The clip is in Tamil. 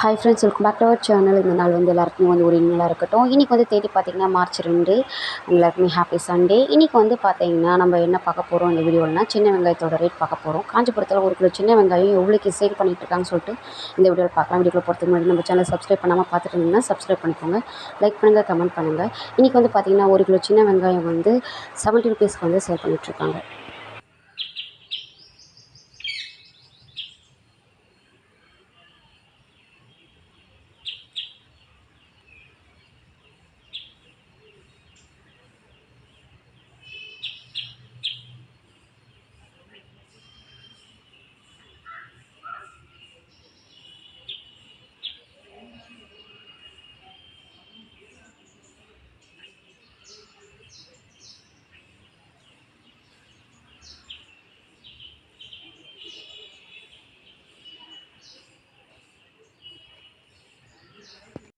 Hi friends, welcome back to our channel. இந்த நாள் வந்து எல்லாருக்குமே வந்து ஒரு இனிமையாக இருக்கட்டும். இன்றைக்கி வந்து தேதி பார்த்திங்கன்னா March 2. எல்லாருக்குமே ஹாப்பி சண்டே. இன்றைக்கி வந்து பார்த்திங்கன்னா நம்ம என்ன பார்க்க போகிறோம் இந்த வீடியோவில், சின்ன வெங்காயத்தோட ரேட் பார்க்க போகிறோம். காஞ்சிபுரத்தில் ஒரு கிலோ சின்ன வெங்காயம் எவ்வளோக்கு சேல் பண்ணிட்டு இருக்காங்கன்னு சொல்லிட்டு இந்த வீடியோவில் பார்க்கலாம். வீடியோவில் போகிறதுக்கு முன்னாடி நம்ம சேனல் சப்ஸ்கிரைப் பண்ணாமல் பார்த்துட்டு இருந்தீங்கன்னா சப்ஸ்கிரைப் பண்ணிக்கோங்க, லைக் பண்ணுங்கள், கமெண்ட் பண்ணுங்கள். இன்றைக்கி வந்து பார்த்திங்கன்னா ஒரு கிலோ சின்ன வெங்காயம் வந்து 70 ருபீஸ்க்கு வந்து சேல் பண்ணிகிட்ருக்காங்க.